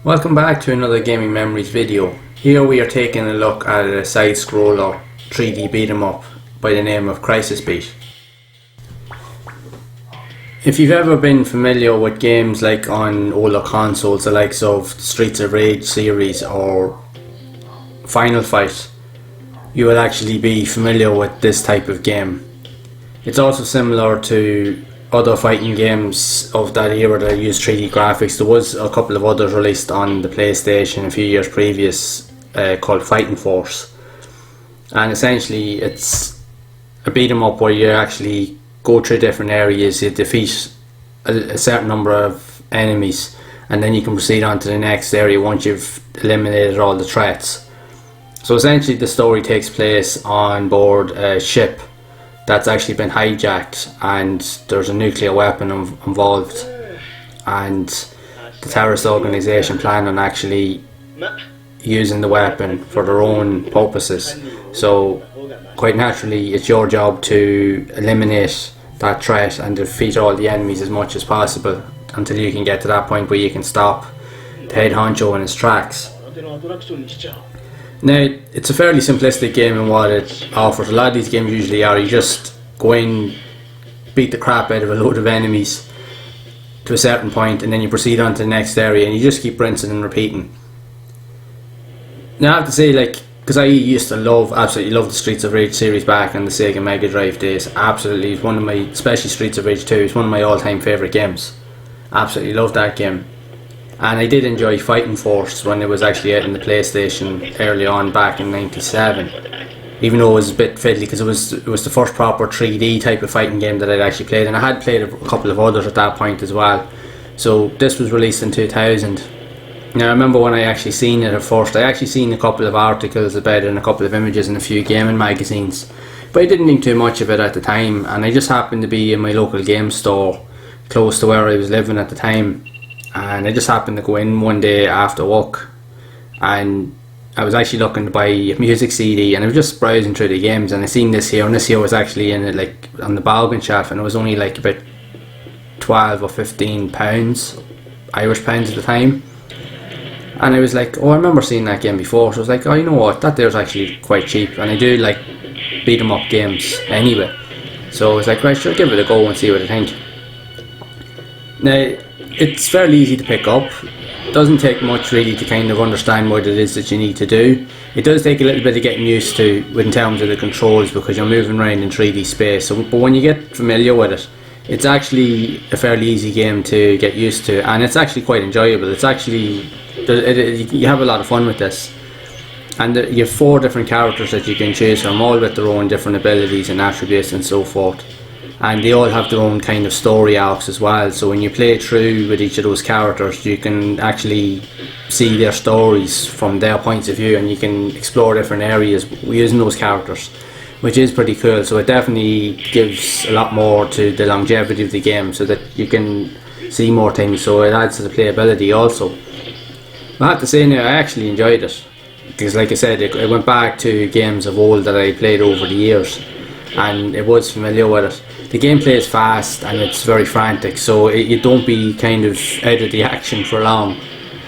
Welcome back to another Gaming Memories video. Here we are taking a look at a side-scroller 3D beat 'em up by the name of Crysis. If you've ever been familiar with games like on older consoles, the likes of Streets of Rage series or Final Fight, you will actually be familiar with this type of game. It's also similar to other fighting games of that era that used 3D graphics. There was a couple of others released on the PlayStation a few years previous called Fighting Force, and essentially it's a beat 'em up where you actually go through different areas, you defeat a certain number of enemies, and then you can proceed on to the next area once you've eliminated all the threats. So essentially the story takes place on board a ship that's actually been hijacked, and there's a nuclear weapon involved, and the terrorist organisation plan on actually using the weapon for their own purposes. So quite naturally it's your job to eliminate that threat and defeat all the enemies as much as possible until you can get to that point where you can stop the head honcho in his tracks. Now, it's a fairly simplistic game in what it offers. A lot of these games usually are, you just go in, beat the crap out of a load of enemies to a certain point, and then you proceed on to the next area, and you just keep rinsing and repeating. Now I have to say, because I used to absolutely love the Streets of Rage series back in the Sega Mega Drive days. Absolutely, it's one of my, especially Streets of Rage 2, it's one of my all-time favourite games. Absolutely love that game. And I did enjoy Fighting Force when it was actually out in the PlayStation early on back in '97. Even though it was a bit fiddly, because it was the first proper 3D type of fighting game that I'd actually played, and I had played a couple of others at that point as well. So this was released in 2000. Now I remember when I actually seen it at first, I actually seen a couple of articles about it and a couple of images in a few gaming magazines, but I didn't think too much of it at the time, and I just happened to be in my local game store close to where I was living at the time, and I just happened to go in one day after work, and I was actually looking to buy a music CD, and I was just browsing through the games, and I seen this here, and this here was actually in it, like on the bargain shelf, and it was only like about 12 or 15 pounds, Irish pounds at the time. And I was like, oh, I remember seeing that game before, so I was like, oh, you know what, that there's actually quite cheap, and I do like beat 'em up games anyway, so I was like, right, sure, give it a go and see what I think. Now, it's fairly easy to pick up. It doesn't take much really to kind of understand what it is that you need to do. It does take a little bit of getting used to in terms of the controls, because you're moving around in 3D space. So, but when you get familiar with it, it's actually a fairly easy game to get used to, and it's actually quite enjoyable. It's actually, you have a lot of fun with this. And you have 4 different characters that you can choose from, all with their own different abilities and attributes and so forth. And they all have their own kind of story arcs as well, so when you play through with each of those characters, you can actually see their stories from their points of view, and you can explore different areas using those characters, which is pretty cool. So it definitely gives a lot more to the longevity of the game, so that you can see more things, so it adds to the playability also. I have to say now, I actually enjoyed it, because like I said, it went back to games of old that I played over the years, and it was familiar with it. The gameplay is fast and it's very frantic, so you don't be kind of out of the action for long,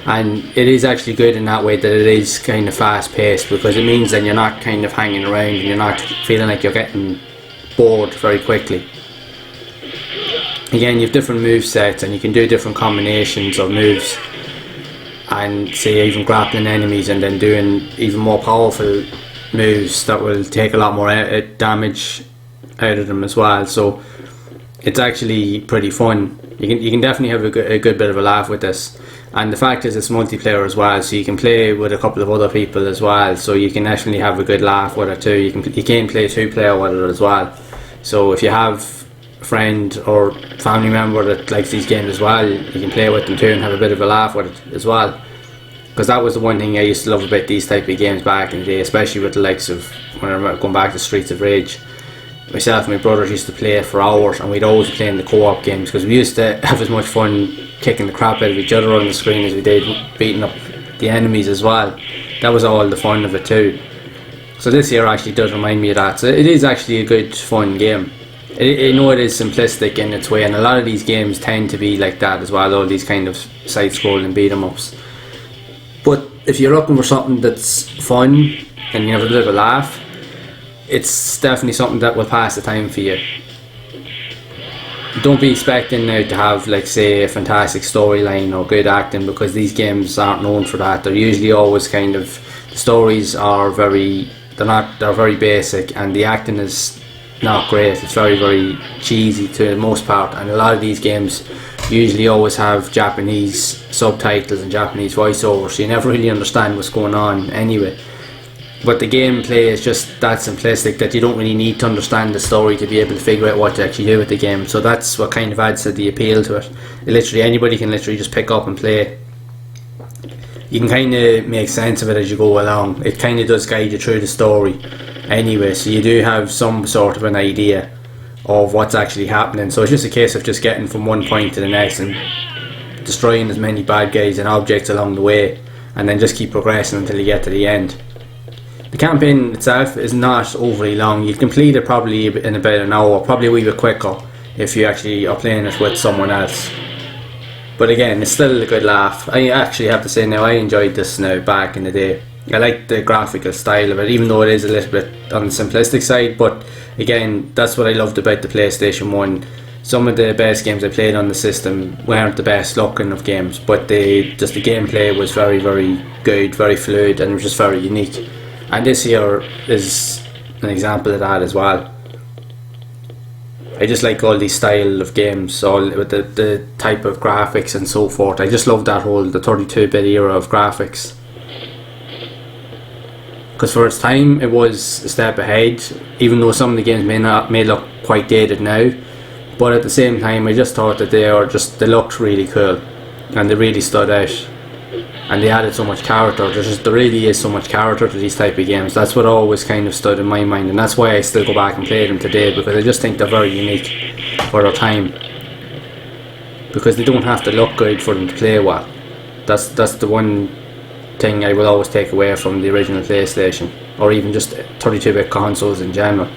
and it is actually good in that way, that it is kind of fast paced, because it means that you're not kind of hanging around and you're not feeling like you're getting bored very quickly. Again, you have different move sets and you can do different combinations of moves, and say even grappling enemies and then doing even more powerful moves that will take a lot more damage out of them as well. So it's actually pretty fun. You can definitely have a good bit of a laugh with this, and the fact is it's multiplayer as well, so you can play with a couple of other people as well, so you can actually have a good laugh with it too. You can play 2-player with it as well, so if you have a friend or family member that likes these games as well, you can play with them too and have a bit of a laugh with it as well, because that was the one thing I used to love about these type of games back in the day, especially with the likes of, when I remember going back to Streets of Rage. Myself and my brothers used to play it for hours, and we'd always be playing the co-op games, because we used to have as much fun kicking the crap out of each other on the screen as we did beating up the enemies as well. That was all the fun of it too. So this here actually does remind me of that. So it is actually a good fun game. I know it is simplistic in its way, and a lot of these games tend to be like that as well, all these kind of side-scrolling beat-em-ups. But if you're looking for something that's fun and you have a bit of a laugh, it's definitely something that will pass the time for you. Don't be expecting now to have, like, say, a fantastic storyline or good acting, because these games aren't known for that. They're usually always kind of, the stories are they're very basic, and the acting is not great. It's very, very cheesy to the most part, and a lot of these games usually always have Japanese subtitles and Japanese voiceovers, so you never really understand what's going on anyway. But the gameplay is just that simplistic that you don't really need to understand the story to be able to figure out what to actually do with the game. So that's what kind of adds to the appeal to it. Literally anybody can literally just pick up and play. You can kind of make sense of it as you go along. It kind of does guide you through the story anyway, so you do have some sort of an idea of what's actually happening. So it's just a case of just getting from one point to the next and destroying as many bad guys and objects along the way, and then just keep progressing until you get to the end. The campaign itself is not overly long. You complete it probably in about an hour, probably a wee bit quicker if you actually are playing it with someone else. But again, it's still a good laugh. I actually have to say now, I enjoyed this now back in the day. I like the graphical style of it, even though it is a little bit on the simplistic side. But again, that's what I loved about the PlayStation 1. Some of the best games I played on the system weren't the best looking of games, but the gameplay was very, very good, very fluid, and it was just very unique. And this here is an example of that as well. I just like all these style of games, all with the type of graphics and so forth. I just love that the 32-bit era of graphics. Because for its time, it was a step ahead, even though some of the games may look quite dated now. But at the same time, I just thought that they looked really cool, and they really stood out. And they added so much character. There really is so much character to these type of games. That's what always kind of stood in my mind, and that's why I still go back and play them today, because I just think they're very unique for their time. Because they don't have to look good for them to play well. That's the one thing I will always take away from the original PlayStation, or even just 32-bit consoles in general.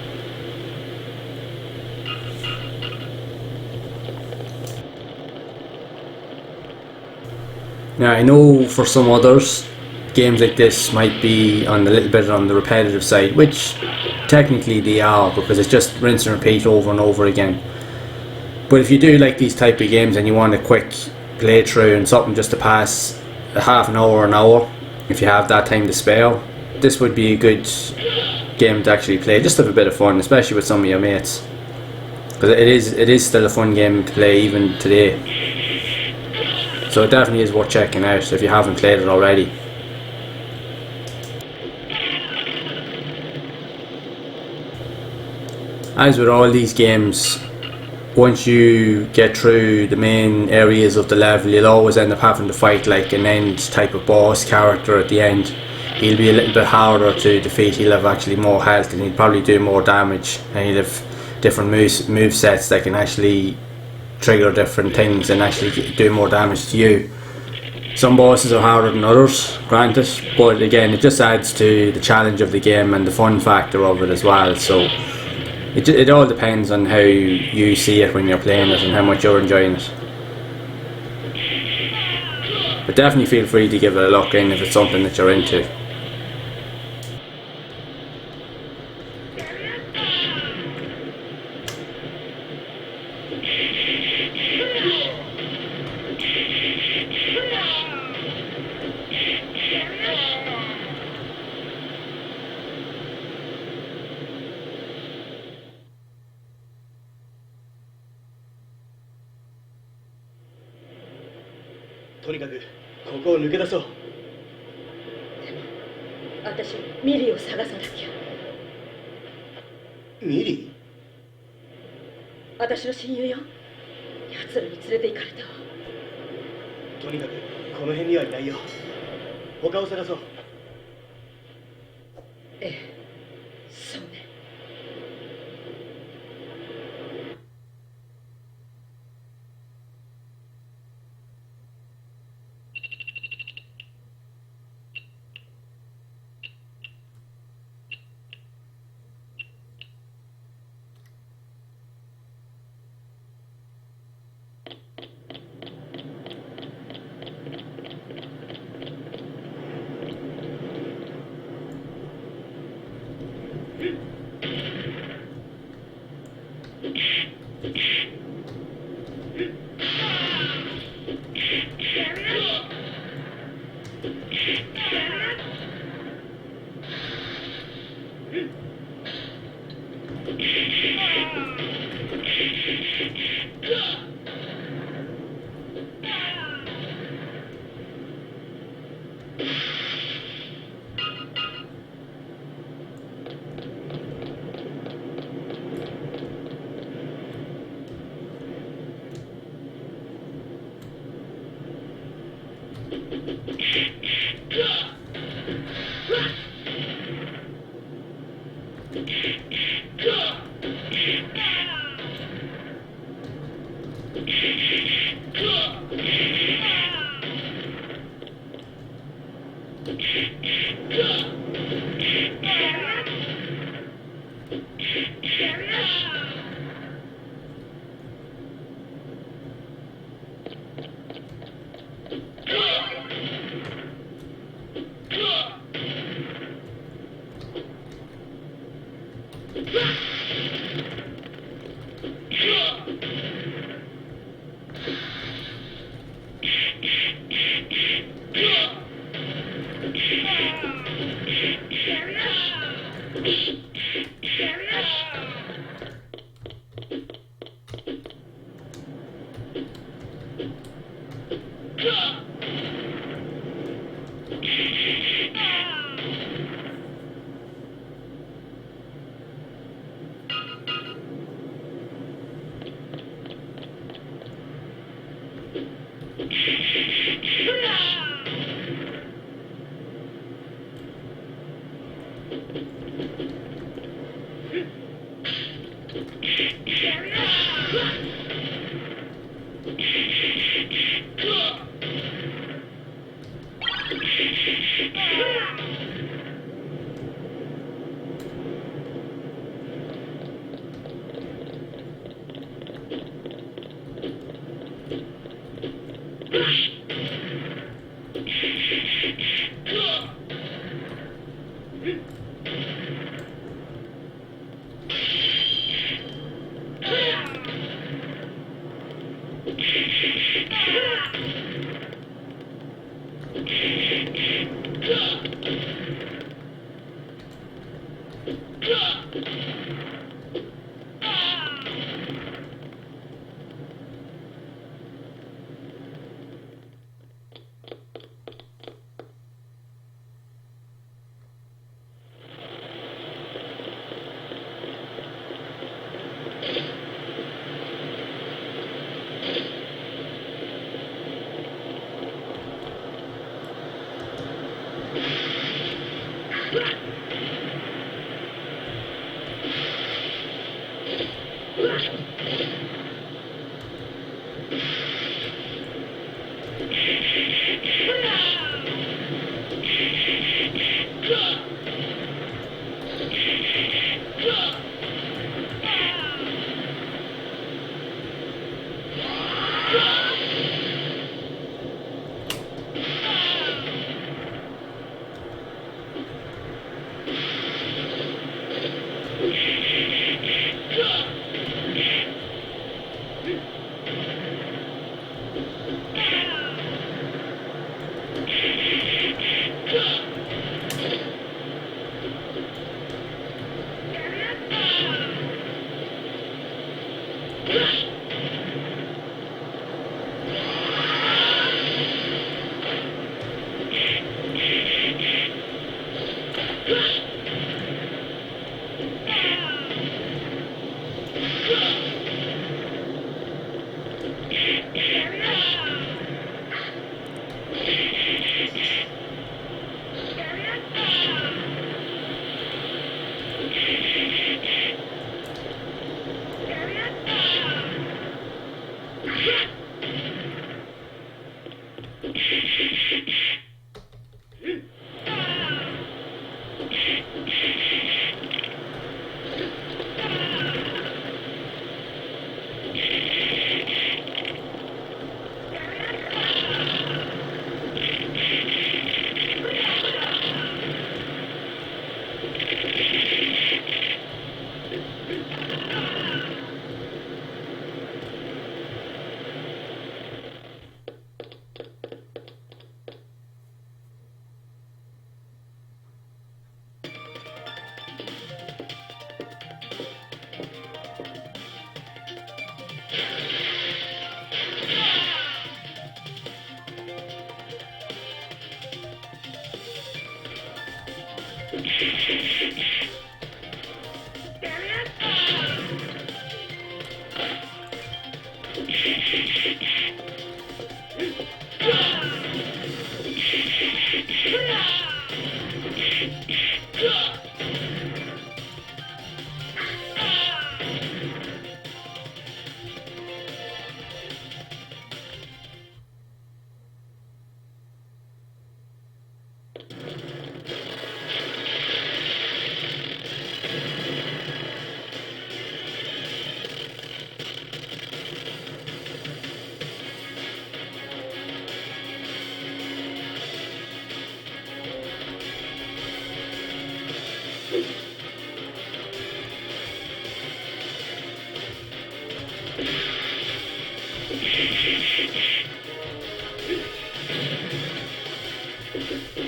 Now I know for some others, games like this might be a little bit on the repetitive side, which technically they are, because it's just rinse and repeat over and over again. But if you do like these type of games and you want a quick playthrough and something just to pass a half an hour or an hour, if you have that time to spare, this would be a good game to actually play, just have a bit of fun, especially with some of your mates. Because it is still a fun game to play even today. So it definitely is worth checking out if you haven't played it already. As with all these games, once you get through the main areas of the level, you'll always end up having to fight like an end type of boss character at the end. He'll be a little bit harder to defeat. He'll have actually more health, and he'll probably do more damage, and he'll have different move sets that can actually trigger different things and actually do more damage to you. Some bosses are harder than others, granted, but again, it just adds to the challenge of the game and the fun factor of it as well. So it all depends on how you see it when you're playing it and how much you're enjoying it. But definitely feel free to give it a look in if it's something that you're into.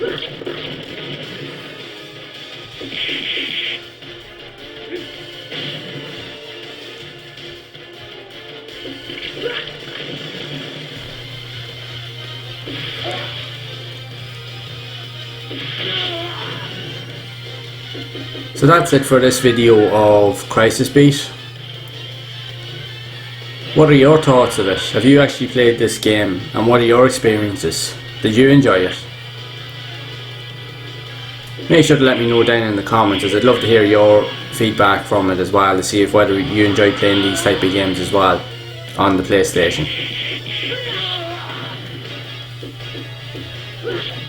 So that's it for this video of Crysis Beat. What are your thoughts of it? Have you actually played this game, and what are your experiences? Did you enjoy it? Make sure to let me know down in the comments, as I'd love to hear your feedback from it as well, to see if whether you enjoy playing these type of games as well on the PlayStation.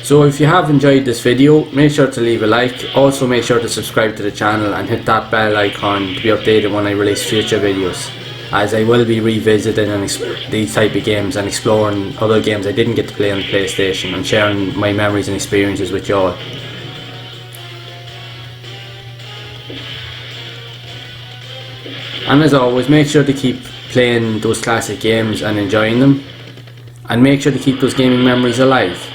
So if you have enjoyed this video, make sure to leave a like. Also make sure to subscribe to the channel and hit that bell icon to be updated when I release future videos, as I will be revisiting these type of games and exploring other games I didn't get to play on the PlayStation, and sharing my memories and experiences with y'all. And as always, make sure to keep playing those classic games and enjoying them, and make sure to keep those gaming memories alive.